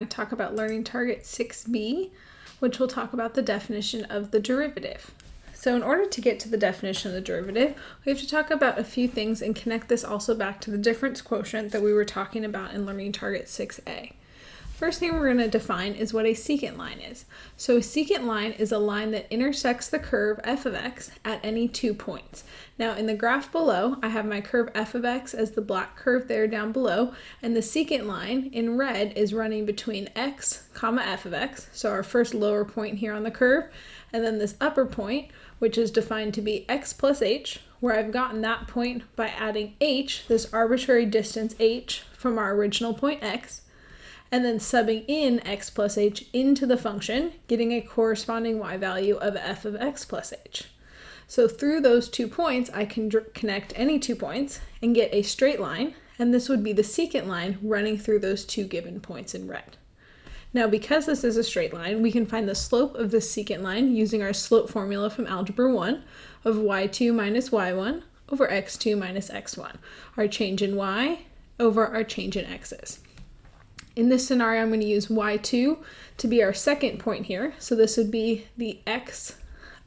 Talk about learning target 6b, which will talk about the definition of the derivative. So in order to get to the definition of the derivative, we have to talk about a few things and connect this also back to the difference quotient that we were talking about in learning target 6a. First thing we're going to define is what a secant line is. So a secant line is a line that intersects the curve f of x at any 2 points. Now in the graph below, I have my curve f of x as the black curve there down below, and the secant line in red is running between x, comma f of x, so our first lower point here on the curve, and then this upper point, which is defined to be x plus h, where I've gotten that point by adding h, this arbitrary distance h, from our original point x, and then subbing in x plus h into the function, getting a corresponding y value of f of x plus h. So through those 2 points, I can connect any 2 points and get a straight line, and this would be the secant line running through those 2 given points in red. Now because this is a straight line, we can find the slope of this secant line using our slope formula from Algebra 1 of y2 minus y1 over x2 minus x1, our change in y over our change in x's. In this scenario, I'm going to use y2 to be our second point here. So this would be the x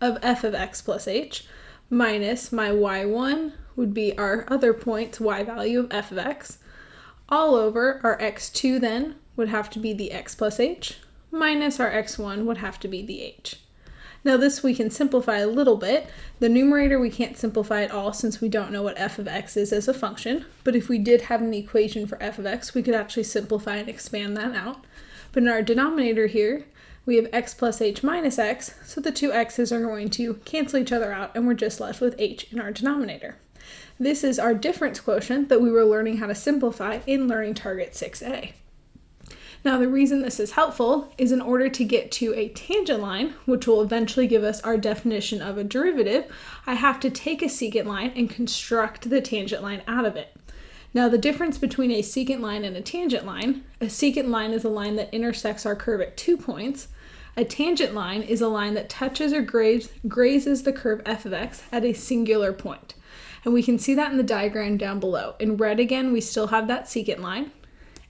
of f of x plus h minus my y1 would be our other point's y value of f of x, all over our x2 then would have to be the x plus h minus our x1 would have to be the h. Now this we can simplify a little bit. The numerator we can't simplify at all since we don't know what f of x is as a function, but if we did have an equation for f of x, we could actually simplify and expand that out. But in our denominator here, we have x plus h minus x, so the two x's are going to cancel each other out and we're just left with h in our denominator. This is our difference quotient that we were learning how to simplify in learning target 6a. Now the reason this is helpful is in order to get to a tangent line, which will eventually give us our definition of a derivative, I have to take a secant line and construct the tangent line out of it. Now the difference between a secant line and a tangent line is a line that intersects our curve at 2 points. A tangent line is a line that touches or grazes the curve f of x at a singular point. And we can see that in the diagram down below. In red again, we still have that secant line.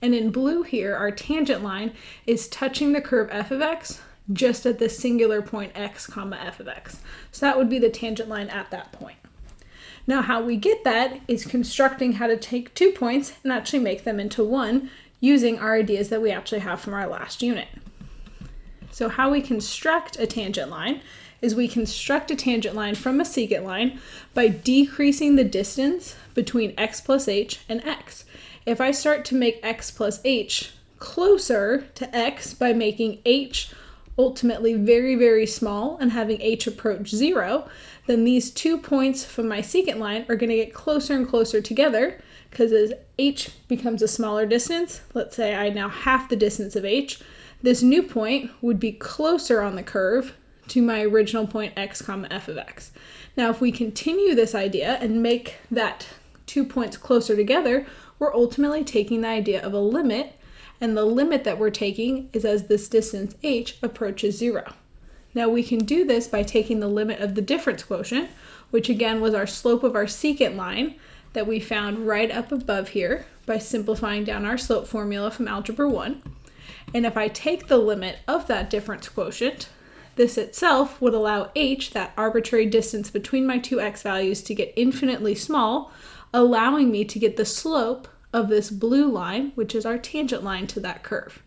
And in blue here, our tangent line is touching the curve f of x just at the singular point x comma f of x. So that would be the tangent line at that point. Now how we get that is constructing how to take 2 points and actually make them into one using our ideas that we actually have from our last unit. So how we construct a tangent line is we construct a tangent line from a secant line by decreasing the distance between x plus h and x. If I start to make x plus h closer to x by making h ultimately very, very small and having h approach 0, then these 2 points from my secant line are going to get closer and closer together because as h becomes a smaller distance, let's say I now half the distance of h, this new point would be closer on the curve to my original point x comma f of x. Now if we continue this idea and make that 2 points closer together, we're ultimately taking the idea of a limit, and the limit that we're taking is as this distance h approaches 0. Now we can do this by taking the limit of the difference quotient, which again was our slope of our secant line that we found right up above here by simplifying down our slope formula from Algebra 1. And if I take the limit of that difference quotient, this itself would allow h, that arbitrary distance between my two x values, to get infinitely small, allowing me to get the slope of this blue line, which is our tangent line to that curve.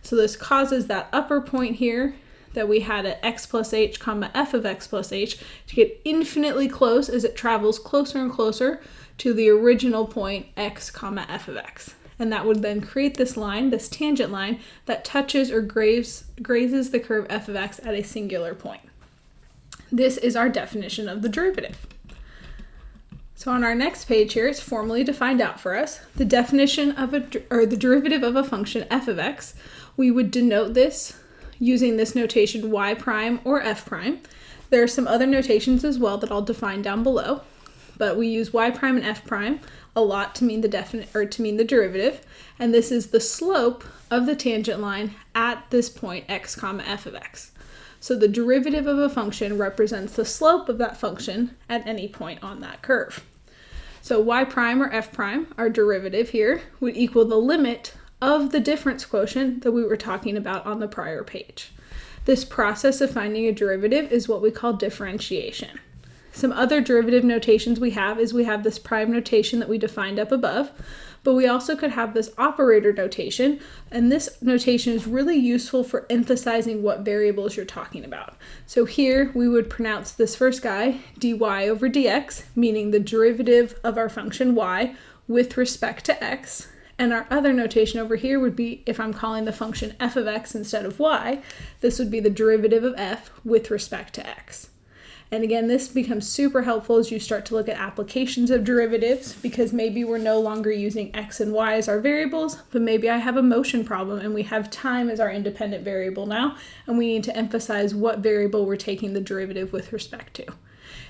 So this causes that upper point here that we had at x plus h comma f of x plus h to get infinitely close as it travels closer and closer to the original point x comma f of x. And that would then create this line, this tangent line, that touches or grazes the curve f of x at a singular point. This is our definition of the derivative. So on our next page here, it's formally defined out for us. The definition of the derivative of a function f of x, we would denote this using this notation y prime or f prime. There are some other notations as well that I'll define down below, but we use y prime and f prime a lot to mean the derivative, and this is the slope of the tangent line at this point x comma f of x. So the derivative of a function represents the slope of that function at any point on that curve. So y prime or f prime, our derivative here, would equal the limit of the difference quotient that we were talking about on the prior page. This process of finding a derivative is what we call differentiation. Some other derivative notations we have is we have this prime notation that we defined up above, but we also could have this operator notation, and this notation is really useful for emphasizing what variables you're talking about. So here we would pronounce this first guy dy over dx, meaning the derivative of our function y with respect to x, and our other notation over here would be, if I'm calling the function f of x instead of y, this would be the derivative of f with respect to x. And again, this becomes super helpful as you start to look at applications of derivatives, because maybe we're no longer using x and y as our variables, but maybe I have a motion problem and we have time as our independent variable now, and we need to emphasize what variable we're taking the derivative with respect to.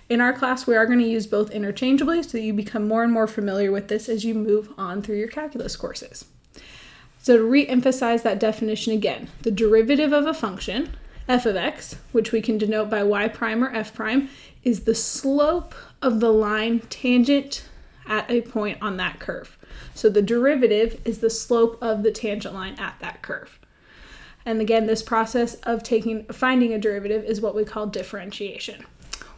In our class, we are going to use both interchangeably so that you become more and more familiar with this as you move on through your calculus courses. So to re-emphasize that definition again, the derivative of a function, f of x, which we can denote by y prime or f prime, is the slope of the line tangent at a point on that curve. So the derivative is the slope of the tangent line at that curve. And again, this process of finding a derivative is what we call differentiation.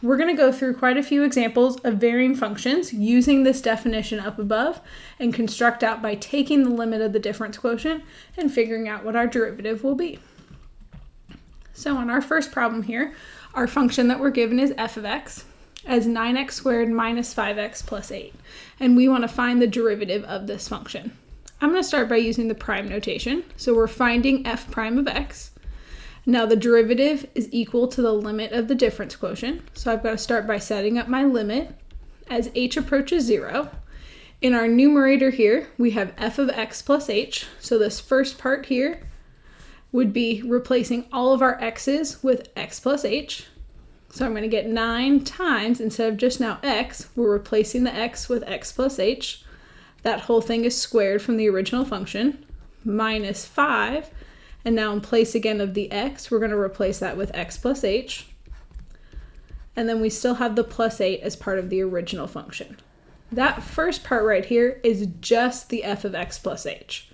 We're going to go through quite a few examples of varying functions using this definition up above and construct out by taking the limit of the difference quotient and figuring out what our derivative will be. So on our first problem here, our function that we're given is f of x as 9x squared minus 5x plus 8. And we want to find the derivative of this function. I'm going to start by using the prime notation. So we're finding f prime of x. Now the derivative is equal to the limit of the difference quotient. So I've got to start by setting up my limit as h approaches 0. In our numerator here, we have f of x plus h. So this first part here would be replacing all of our x's with x plus h. So I'm going to get 9 times, instead of just now x, we're replacing the x with x plus h. That whole thing is squared from the original function, minus 5. And now in place again of the x, we're going to replace that with x plus h. And then we still have the plus 8 as part of the original function. That first part right here is just the f of x plus h.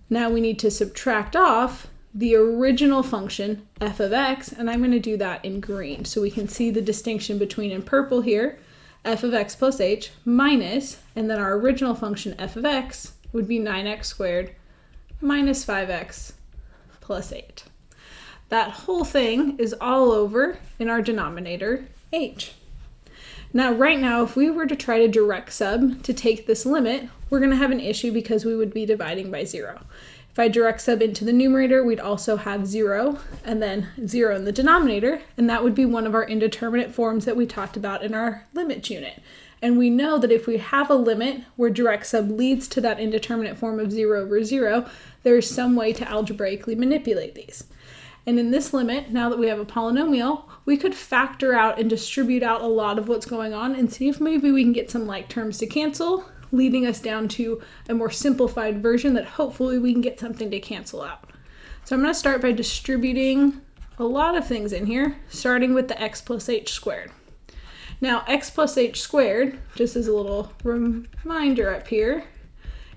Now we need to subtract off the original function f of x, and I'm going to do that in green so we can see the distinction between, in purple here, f of x plus h minus, and then our original function f of x would be 9x squared minus 5x plus 8. That whole thing is all over in our denominator h. Now, right now, if we were to try to direct sub to take this limit, we're going to have an issue because we would be dividing by 0. If I direct sub into the numerator, we'd also have 0 and then 0 in the denominator, and that would be one of our indeterminate forms that we talked about in our limits unit. And we know that if we have a limit where direct sub leads to that indeterminate form of 0 over 0, there is some way to algebraically manipulate these. And in this limit, now that we have a polynomial, we could factor out and distribute out a lot of what's going on and see if maybe we can get some like terms to cancel, leading us down to a more simplified version that hopefully we can get something to cancel out. So I'm going to start by distributing a lot of things in here, starting with the x plus h squared. Now x plus h squared, just as a little reminder up here,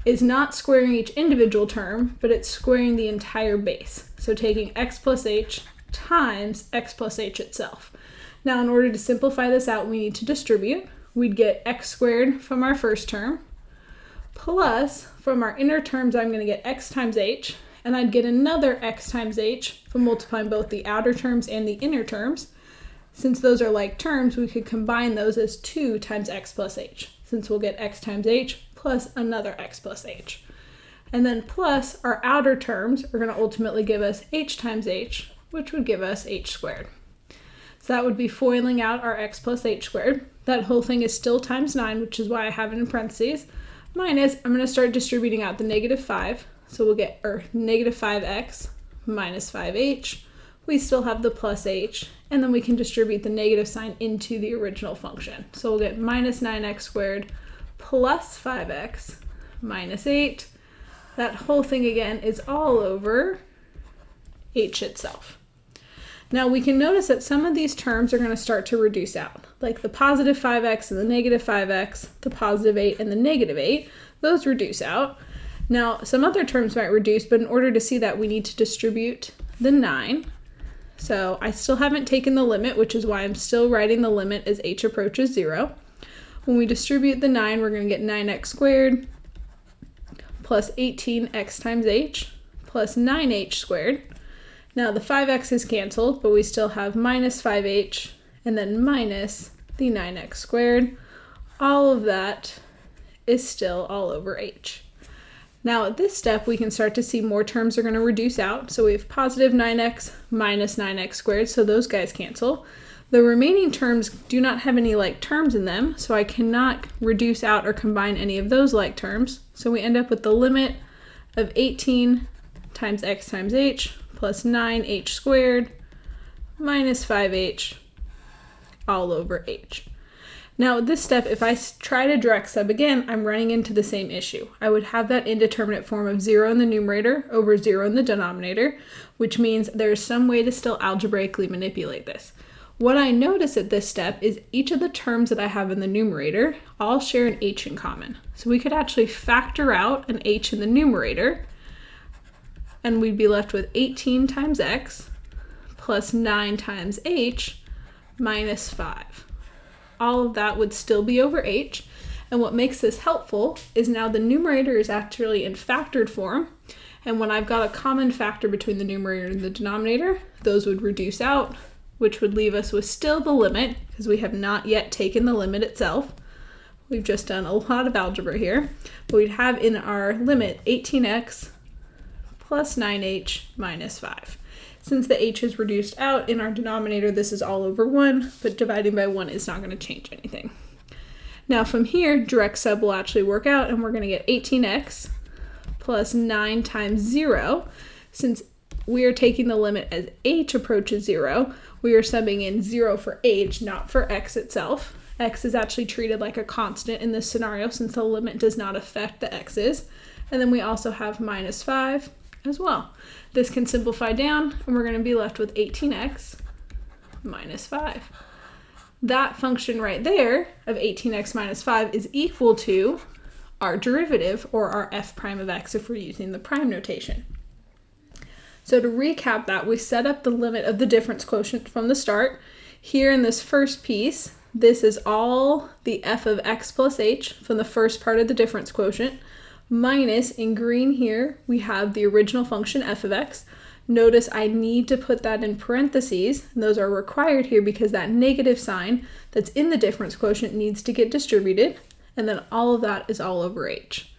is not squaring each individual term, but it's squaring the entire base. So taking x plus h times x plus h itself. Now in order to simplify this out, we need to distribute. We'd get x squared from our first term, plus from our inner terms I'm going to get x times h, and I'd get another x times h from multiplying both the outer terms and the inner terms. Since those are like terms, we could combine those as 2 times x plus h, since we'll get x times h plus another x plus h. And then plus our outer terms are going to ultimately give us h times h, which would give us h squared. So that would be foiling out our x plus h squared. That whole thing is still times 9, which is why I have it in parentheses, minus, I'm going to start distributing out the negative 5. So we'll get negative 5x minus 5h. We still have the plus h, and then we can distribute the negative sign into the original function. So we'll get minus 9x squared plus 5x minus 8. That whole thing again is all over h itself. Now we can notice that some of these terms are going to start to reduce out, like the positive 5x and the negative 5x, the positive 8 and the negative 8. Those reduce out. Now, some other terms might reduce, but in order to see that, we need to distribute the 9. So I still haven't taken the limit, which is why I'm still writing the limit as h approaches 0. When we distribute the 9, we're going to get 9x squared plus 18x times h plus 9h squared. Now the 5x is canceled, but we still have minus 5h and then minus the 9x squared. All of that is still all over h. Now at this step, we can start to see more terms are going to reduce out. So we have positive 9x minus 9x squared, so those guys cancel. The remaining terms do not have any like terms in them, so I cannot reduce out or combine any of those like terms. So we end up with the limit of 18 times x times h plus 9h squared minus 5h all over h. Now at this step, if I try to direct sub again, I'm running into the same issue. I would have that indeterminate form of 0 in the numerator over 0 in the denominator, which means there's some way to still algebraically manipulate this. What I notice at this step is each of the terms that I have in the numerator all share an h in common. So we could actually factor out an h in the numerator, and we'd be left with 18 times x plus 9 times h minus 5. All of that would still be over h, and what makes this helpful is now the numerator is actually in factored form, and when I've got a common factor between the numerator and the denominator, those would reduce out, which would leave us with still the limit, because we have not yet taken the limit itself. We've just done a lot of algebra here, but we'd have in our limit 18x plus 9h minus 5. Since the h is reduced out in our denominator, this is all over 1, but dividing by 1 is not going to change anything. Now from here, direct sub will actually work out, and we're going to get 18x plus 9 times 0. Since we are taking the limit as h approaches 0, we are subbing in 0 for h, not for x itself. X is actually treated like a constant in this scenario since the limit does not affect the x's. And then we also have minus 5 as well. This can simplify down, and we're going to be left with 18x minus 5. That function right there of 18x minus 5 is equal to our derivative, or our f prime of x if we're using the prime notation. So to recap that, we set up the limit of the difference quotient from the start. Here in this first piece, this is all the f of x plus h from the first part of the difference quotient, minus, in green here, we have the original function f of x. Notice I need to put that in parentheses, and those are required here because that negative sign that's in the difference quotient needs to get distributed, and then all of that is all over h.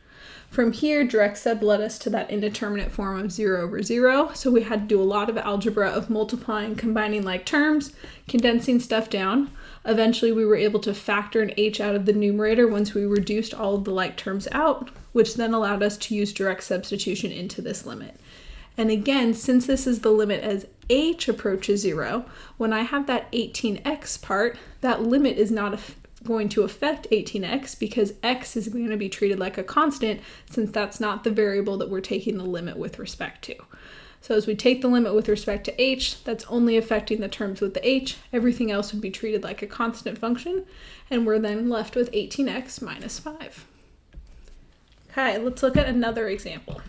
From here, direct sub led us to that indeterminate form of 0 over 0, so we had to do a lot of algebra of multiplying, combining like terms, condensing stuff down. Eventually, we were able to factor an h out of the numerator once we reduced all of the like terms out, which then allowed us to use direct substitution into this limit. And again, since this is the limit as h approaches 0, when I have that 18x part, that limit is not going to affect 18x because x is going to be treated like a constant since that's not the variable that we're taking the limit with respect to. So as we take the limit with respect to h, that's only affecting the terms with the h. Everything else would be treated like a constant function, and we're then left with 18x minus 5. Okay, let's look at another example.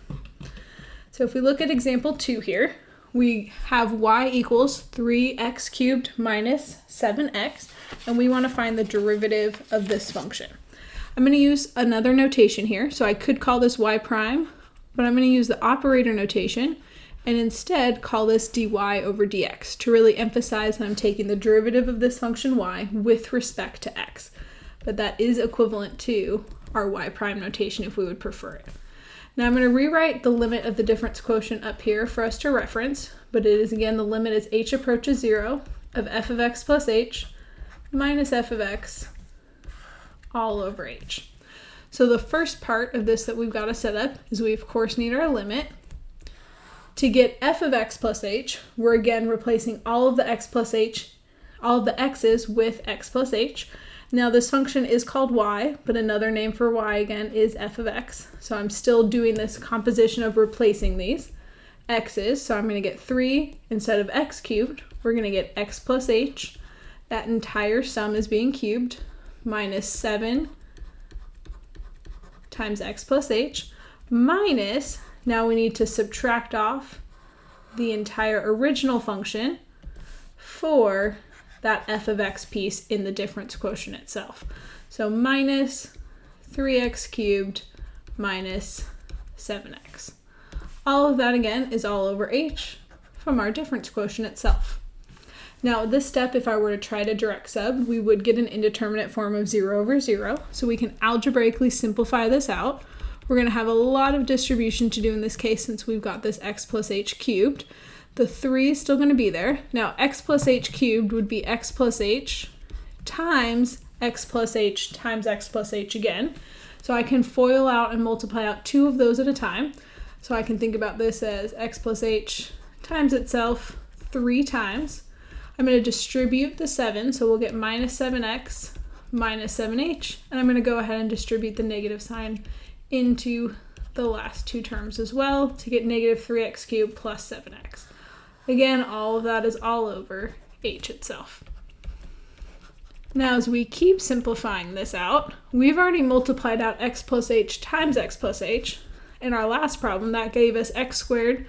So if we look at example 2 here, we have y equals 3x cubed minus 7x, and we want to find the derivative of this function. I'm going to use another notation here, so I could call this y prime, but I'm going to use the operator notation and instead call this dy over dx to really emphasize that I'm taking the derivative of this function y with respect to x. But that is equivalent to our y prime notation if we would prefer it. Now I'm going to rewrite the limit of the difference quotient up here for us to reference, but it is again the limit as h approaches 0 of f of x plus h minus f of x all over h. So the first part of this that we've got to set up is we of course need our limit. To get f of x plus h, we're again replacing all of the x plus h, all of the x's with x plus h. Now this function is called y, but another name for y again is f of x. So I'm still doing this composition of replacing these x's. So I'm going to get 3 instead of x cubed. We're going to get x plus h. That entire sum is being cubed minus 7 times x plus h. minus, now we need to subtract off the entire original function for that f of x piece in the difference quotient itself. So minus 3x cubed minus 7x. All of that again is all over h from our difference quotient itself. Now this step, if I were to try to direct sub, we would get an indeterminate form of 0 over 0. So we can algebraically simplify this out. We're going to have a lot of distribution to do in this case since we've got this x plus h cubed. The 3 is still going to be there. Now x plus h cubed would be x plus h times x plus h times x plus h again. So I can FOIL out and multiply out 2 of those at a time. So I can think about this as x plus h times itself 3 times. I'm going to distribute the 7, so we'll get minus 7x minus 7h, and I'm going to go ahead and distribute the negative sign into the last 2 terms as well to get negative 3x cubed plus 7x. Again, all of that is all over h itself. Now as we keep simplifying this out, we've already multiplied out x plus h times x plus h. In our last problem, that gave us x squared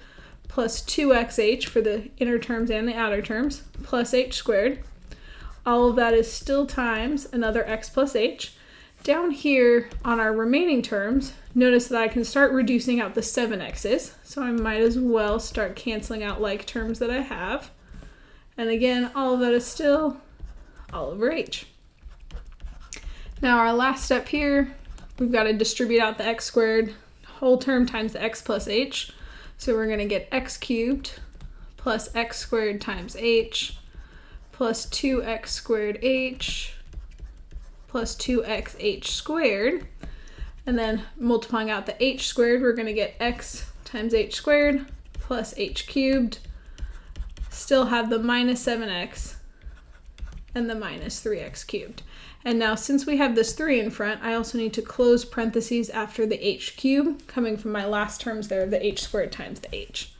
plus 2xh for the inner terms and the outer terms, plus h squared. All of that is still times another x plus h. Down here on our remaining terms, notice that I can start reducing out the 7x's, so I might as well start canceling out like terms that I have. And again, all of that is still all over h. Now our last step here, we've got to distribute out the x squared whole term times the x plus h. So we're going to get x cubed plus x squared times h plus 2x squared h plus 2xh squared. And then multiplying out the h squared, we're going to get x times h squared plus h cubed. Still have the minus 7x and the minus 3x cubed. And now since we have this 3 in front, I also need to close parentheses after the h cubed, coming from my last terms there, the h squared times the h.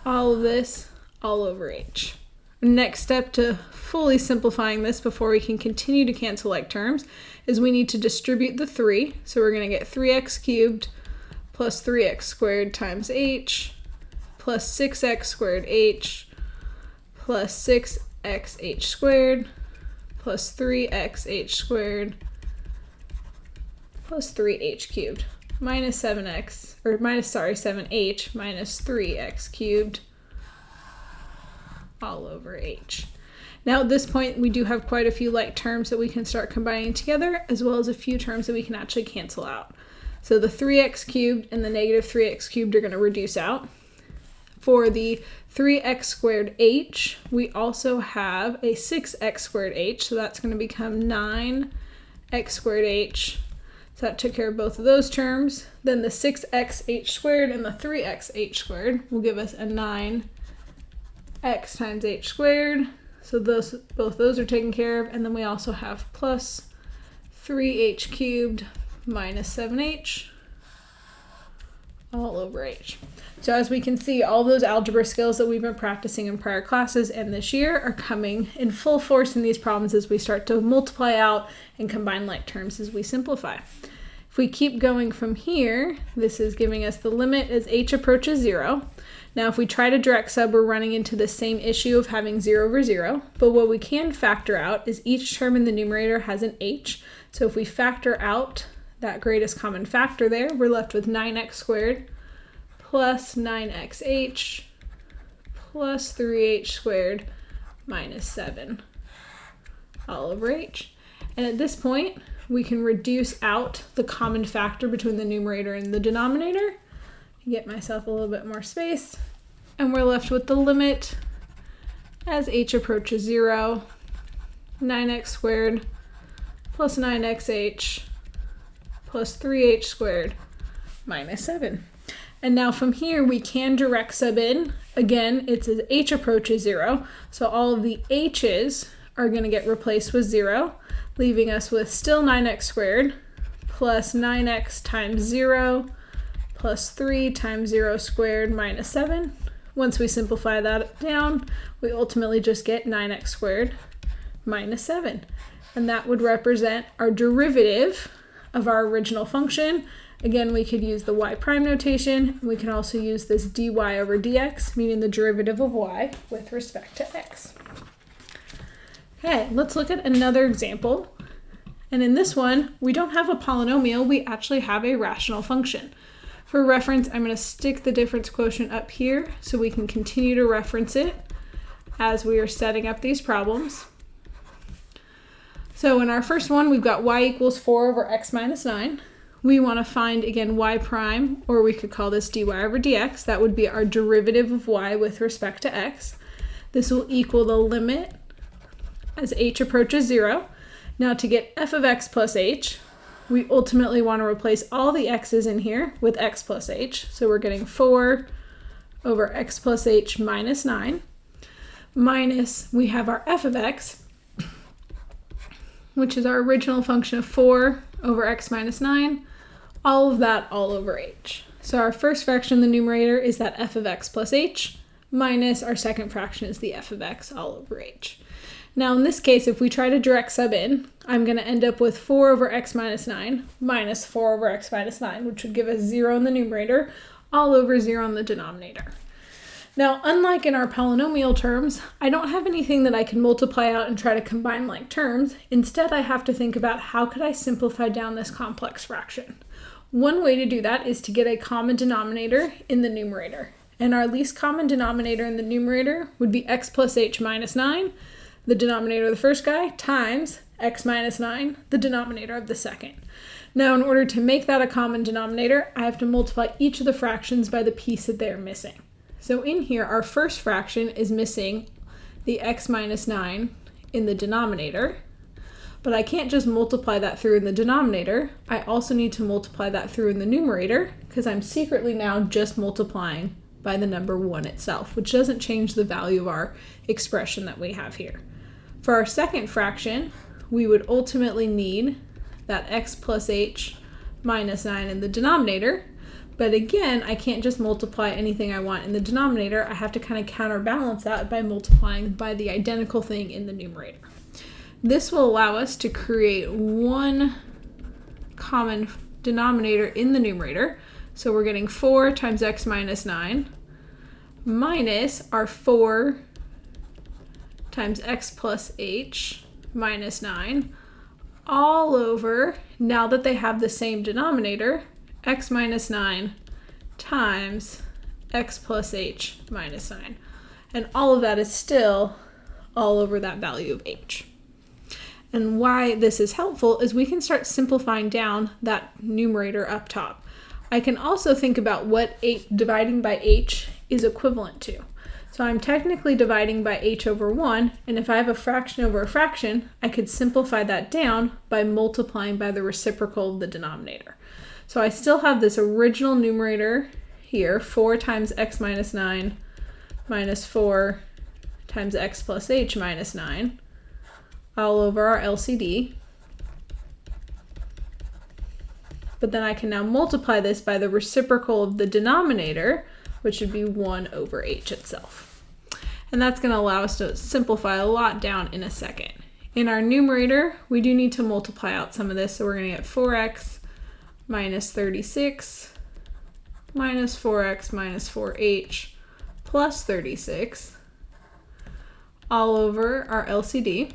All of this, all over h. Next step to fully simplifying this before we can continue to cancel like terms is we need to distribute the 3. So we're going to get 3x cubed plus 3x squared times h plus 6x squared h plus 6xh squared plus 3xh squared plus 3h cubed minus 7h minus 3x cubed all over h. Now at this point we do have quite a few like terms that we can start combining together, as well as a few terms that we can actually cancel out. So the 3x cubed and the negative 3x cubed are going to reduce out. For the 3x squared h, we also have a 6x squared h, so that's going to become 9x squared h. So that took care of both of those terms. Then the 6xh squared and the 3xh squared will give us a 9x times h squared. So both those are taken care of. And then we also have plus 3h cubed minus 7h all over h. So as we can see, all those algebra skills that we've been practicing in prior classes and this year are coming in full force in these problems as we start to multiply out and combine like terms as we simplify. If we keep going from here, this is giving us the limit as h approaches 0. Now if we try to direct sub, we're running into the same issue of having 0 over 0, but what we can factor out is each term in the numerator has an h. So if we factor out that greatest common factor there, we're left with 9x squared plus 9xh plus 3h squared minus 7 all over h. And at this point, we can reduce out the common factor between the numerator and the denominator. Get myself a little bit more space. And we're left with the limit as h approaches 0, 9x squared plus 9xh plus 3h squared minus 7. And now from here, we can direct sub in. Again, it's as h approaches 0, so all of the h's are going to get replaced with 0, leaving us with still 9x squared plus 9x times 0 plus 3 times 0 squared minus 7. Once we simplify that down, we ultimately just get 9x squared minus 7. And that would represent our derivative of our original function Again, we could use the y prime notation. We can also use this dy over dx, meaning the derivative of y with respect to x. Okay, let's look at another example. And in this one, we don't have a polynomial, we actually have a rational function. For reference, I'm going to stick the difference quotient up here so we can continue to reference it as we are setting up these problems. So in our first one, we've got y equals 4 over x minus 9. We want to find, again, y prime, or we could call this dy over dx. That would be our derivative of y with respect to x. This will equal the limit as h approaches 0. Now to get f of x plus h, we ultimately want to replace all the x's in here with x plus h. So we're getting 4 over x plus h minus 9. Minus, we have our f of x, which is our original function of 4 over x minus 9, all of that all over h. So our first fraction in the numerator is that f of x plus h, minus our second fraction is the f of x all over h. Now in this case, if we try to direct sub in, I'm going to end up with 4 over x minus 9 minus 4 over x minus 9, which would give us 0 in the numerator, all over 0 in the denominator. Now, unlike in our polynomial terms, I don't have anything that I can multiply out and try to combine like terms. Instead, I have to think about how could I simplify down this complex fraction. One way to do that is to get a common denominator in the numerator. And our least common denominator in the numerator would be x plus h minus 9, the denominator of the first guy, times x minus 9, the denominator of the second. Now, in order to make that a common denominator, I have to multiply each of the fractions by the piece that they're missing. So in here, our first fraction is missing the x minus 9 in the denominator, but I can't just multiply that through in the denominator. I also need to multiply that through in the numerator because I'm secretly now just multiplying by the number 1 itself, which doesn't change the value of our expression that we have here. For our second fraction, we would ultimately need that x plus h minus 9 in the denominator. But again, I can't just multiply anything I want in the denominator. I have to kind of counterbalance that by multiplying by the identical thing in the numerator. This will allow us to create one common denominator in the numerator. So we're getting 4 times x minus 9 minus our 4 times x plus h minus 9 all over, now that they have the same denominator, x minus 9 times x plus h minus 9. And all of that is still all over that value of h. And why this is helpful is we can start simplifying down that numerator up top. I can also think about what dividing by h is equivalent to. So I'm technically dividing by h over 1, and if I have a fraction over a fraction, I could simplify that down by multiplying by the reciprocal of the denominator. So I still have this original numerator here, 4 times x minus 9 minus 4 times x plus h minus 9, all over our LCD. But then I can now multiply this by the reciprocal of the denominator, which would be 1 over h itself. And that's going to allow us to simplify a lot down in a second. In our numerator, we do need to multiply out some of this, so we're going to get 4x minus 36 minus 4x minus 4h plus 36 all over our LCD.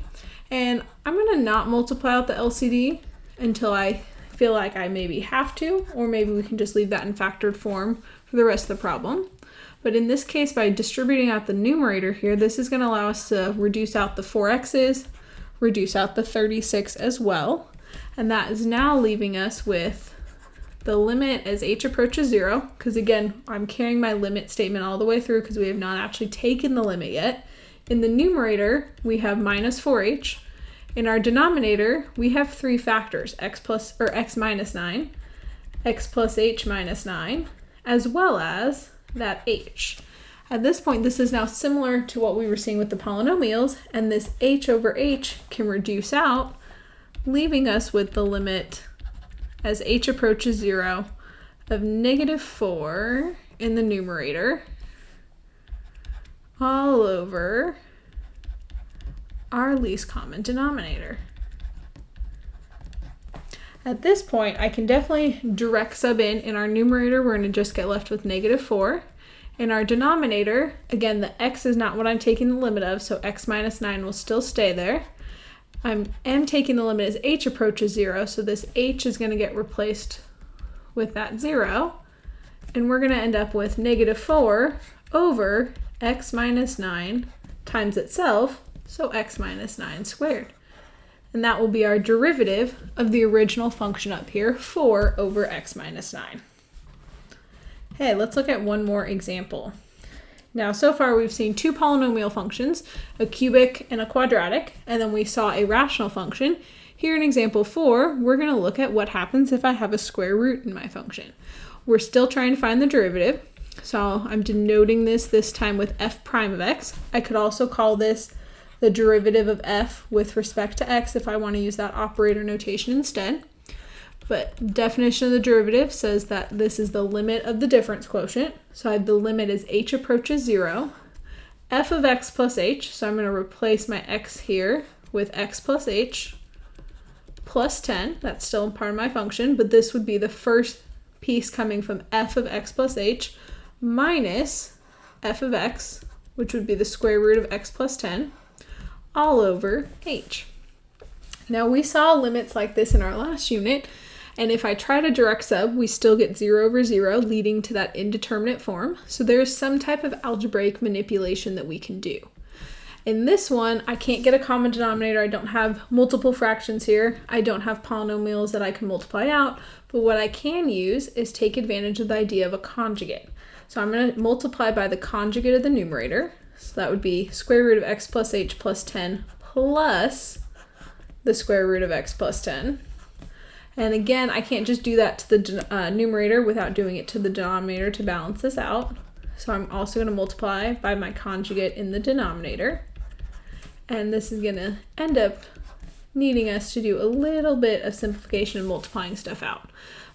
And I'm going to not multiply out the LCD until I feel like I maybe have to, or maybe we can just leave that in factored form for the rest of the problem. But in this case, by distributing out the numerator here, this is going to allow us to reduce out the 4x's, reduce out the 36 as well. And that is now leaving us with the limit as h approaches 0, because again, I'm carrying my limit statement all the way through because we have not actually taken the limit yet. In the numerator, we have minus 4h. In our denominator, we have 3 factors, x minus 9, x plus h minus 9, as well as that h. At this point, this is now similar to what we were seeing with the polynomials, and this h over h can reduce out, leaving us with the limit as h approaches 0 of negative 4 in the numerator all over our least common denominator. At this point, I can definitely direct sub in our numerator, we're going to just get left with -4. In our denominator, again, the x is not what I'm taking the limit of, so x minus 9 will still stay there. I am taking the limit as h approaches 0, so this h is going to get replaced with that 0. And we're going to end up with -4 over x minus 9 times itself, so x minus 9 squared. And that will be our derivative of the original function up here, 4 over x minus 9. Hey, let's look at one more example. Now, so far we've seen two polynomial functions, a cubic and a quadratic, and then we saw a rational function. Here in example 4, we're going to look at what happens if I have a square root in my function. We're still trying to find the derivative, so I'm denoting this time with f prime of x. I could also call this the derivative of f with respect to x if I want to use that operator notation instead. But definition of the derivative says that this is the limit of the difference quotient. So I have the limit as h approaches 0, f of x plus h, so I'm going to replace my x here with x plus h plus 10. That's still part of my function, but this would be the first piece coming from f of x plus h minus f of x, which would be the square root of x plus 10, all over h. Now we saw limits like this in our last unit, and if I try to direct sub, we still get 0 over 0, leading to that indeterminate form. So there's some type of algebraic manipulation that we can do. In this one, I can't get a common denominator. I don't have multiple fractions here. I don't have polynomials that I can multiply out, but what I can use is take advantage of the idea of a conjugate. So I'm going to multiply by the conjugate of the numerator. So that would be square root of x plus h plus 10 plus the square root of x plus 10. And again, I can't just do that to the numerator without doing it to the denominator to balance this out. So I'm also going to multiply by my conjugate in the denominator. And this is going to end up needing us to do a little bit of simplification and multiplying stuff out.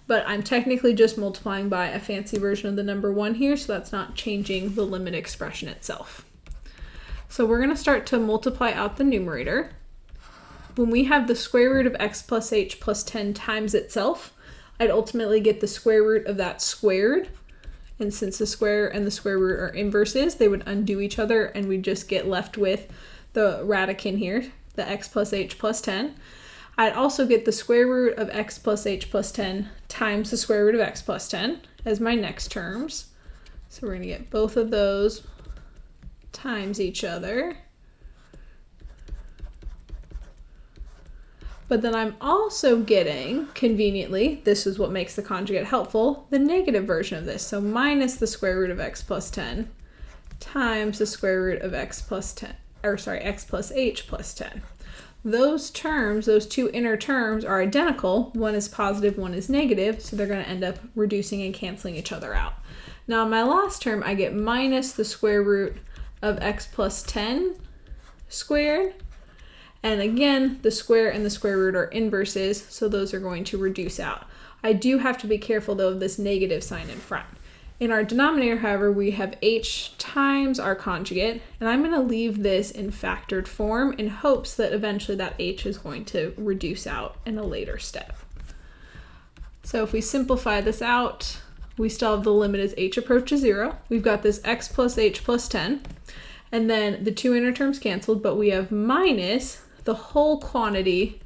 But I'm technically just multiplying by a fancy version of the number 1 here, so that's not changing the limit expression itself. So we're going to start to multiply out the numerator. When we have the square root of x plus h plus 10 times itself, I'd ultimately get the square root of that squared. And since the square and the square root are inverses, they would undo each other and we just get left with the radicand here, the x plus h plus 10. I'd also get the square root of x plus h plus 10 times the square root of x plus 10 as my next terms. So we're going to get both of those times each other. But then I'm also getting, conveniently, this is what makes the conjugate helpful, the negative version of this. So minus the square root of x plus 10 times the square root of x plus 10, x plus h plus 10. Those terms, those two inner terms are identical. One is positive, one is negative, so they're going to end up reducing and canceling each other out. Now in my last term, I get minus the square root of x plus 10 squared. And again, the square and the square root are inverses, so those are going to reduce out. I do have to be careful though of this negative sign in front. In our denominator, however, we have h times our conjugate, and I'm going to leave this in factored form in hopes that eventually that h is going to reduce out in a later step. So if we simplify this out, we still have the limit as h approaches 0. We've got this x plus h plus 10, and then the two inner terms canceled, but we have minus the whole quantity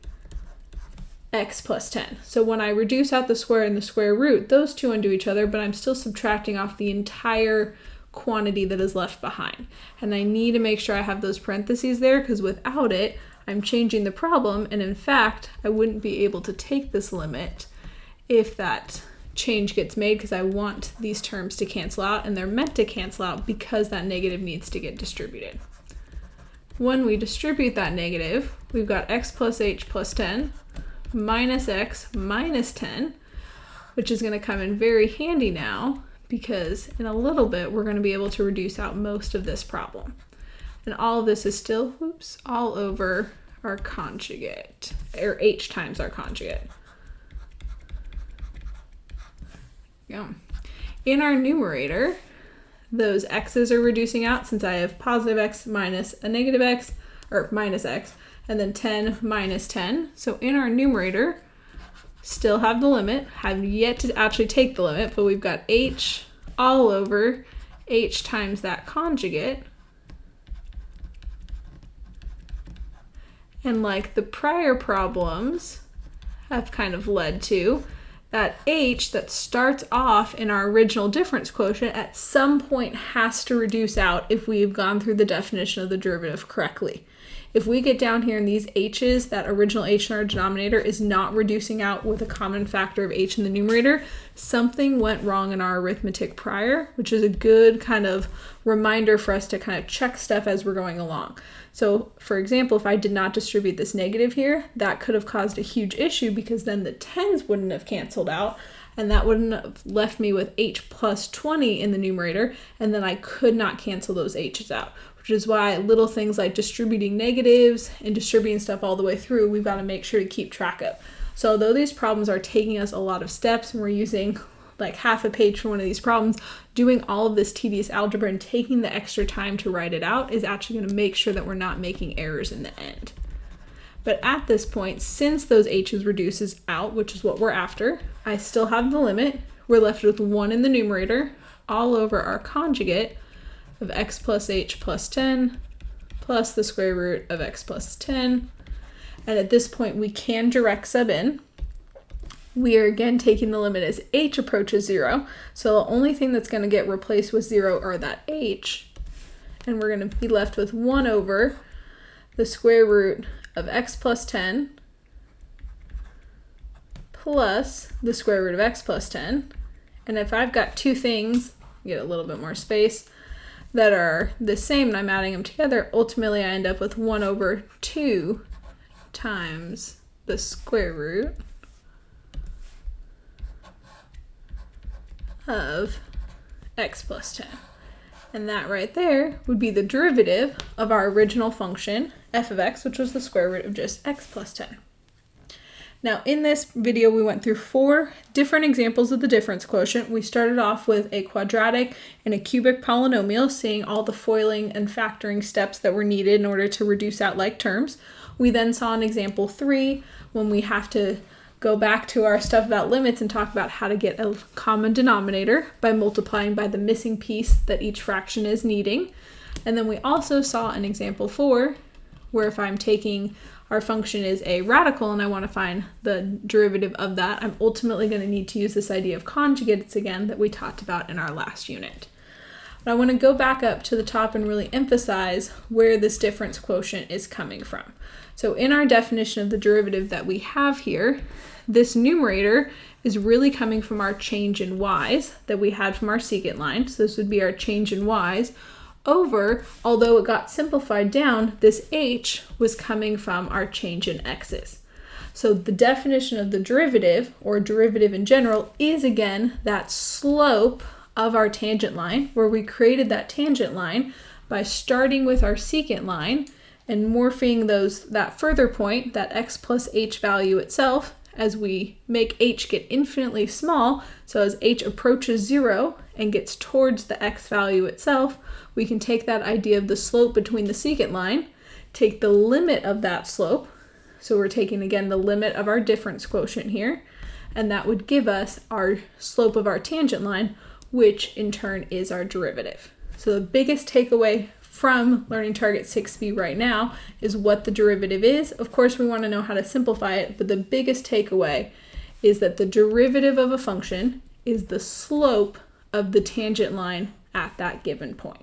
x plus 10. So when I reduce out the square and the square root, those two undo each other, but I'm still subtracting off the entire quantity that is left behind. And I need to make sure I have those parentheses there, because without it, I'm changing the problem, and in fact, I wouldn't be able to take this limit if that change gets made, because I want these terms to cancel out, and they're meant to cancel out because that negative needs to get distributed. When we distribute that negative, we've got x plus h plus 10 minus x minus 10, which is going to come in very handy now, because in a little bit we're going to be able to reduce out most of this problem. And all of this is still, all over our conjugate, or h times our conjugate. Yeah. In our numerator, those x's are reducing out since I have positive x minus a negative x, or minus x, and then 10 minus 10. So in our numerator, still have the limit, have yet to actually take the limit, but we've got h all over h times that conjugate. And like the prior problems have kind of led to, that h that starts off in our original difference quotient at some point has to reduce out if we've gone through the definition of the derivative correctly. If we get down here and these h's, that original h in our denominator is not reducing out with a common factor of h in the numerator, something went wrong in our arithmetic prior, which is a good kind of reminder for us to kind of check stuff as we're going along. So for example, if I did not distribute this negative here, that could have caused a huge issue because then the 10s wouldn't have canceled out, and that wouldn't have left me with h plus 20 in the numerator, and then I could not cancel those h's out, which is why little things like distributing negatives and distributing stuff all the way through, we've got to make sure to keep track of. So although these problems are taking us a lot of steps and we're using like half a page for one of these problems, doing all of this tedious algebra and taking the extra time to write it out is actually going to make sure that we're not making errors in the end. But at this point, since those h's reduces out, which is what we're after, I still have the limit. We're left with 1 in the numerator all over our conjugate of x plus h plus 10 plus the square root of x plus 10. And at this point, we can direct sub in. We are again taking the limit as h approaches 0. So the only thing that's going to get replaced with 0 are that h. And we're going to be left with 1 over the square root of x plus 10 plus the square root of x plus 10. And if I've got two things, get a little bit more space, that are the same and I'm adding them together, ultimately I end up with 1 over 2 times the square root of x plus 10. And that right there would be the derivative of our original function, f of x, which was the square root of just x plus 10. Now in this video, we went through 4 different examples of the difference quotient. We started off with a quadratic and a cubic polynomial, seeing all the foiling and factoring steps that were needed in order to reduce out like terms. We then saw in example 3, when we have to go back to our stuff about limits and talk about how to get a common denominator by multiplying by the missing piece that each fraction is needing. And then we also saw in example 4, where if I'm taking our function is a radical and I want to find the derivative of that, I'm ultimately going to need to use this idea of conjugates again that we talked about in our last unit. But I want to go back up to the top and really emphasize where this difference quotient is coming from. So in our definition of the derivative that we have here, this numerator is really coming from our change in y's that we had from our secant line. So this would be our change in y's over, although it got simplified down, this h was coming from our change in x's. So the definition of the derivative, or derivative in general, is again that slope of our tangent line, where we created that tangent line by starting with our secant line and morphing that further point, that x plus h value itself, as we make h get infinitely small. So as h approaches 0 and gets towards the x value itself, we can take that idea of the slope between the secant line, take the limit of that slope. So we're taking again the limit of our difference quotient here, and that would give us our slope of our tangent line, which in turn is our derivative. So the biggest takeaway from learning target 6b right now is what the derivative is. Of course, we want to know how to simplify it, but the biggest takeaway is that the derivative of a function is the slope of the tangent line at that given point.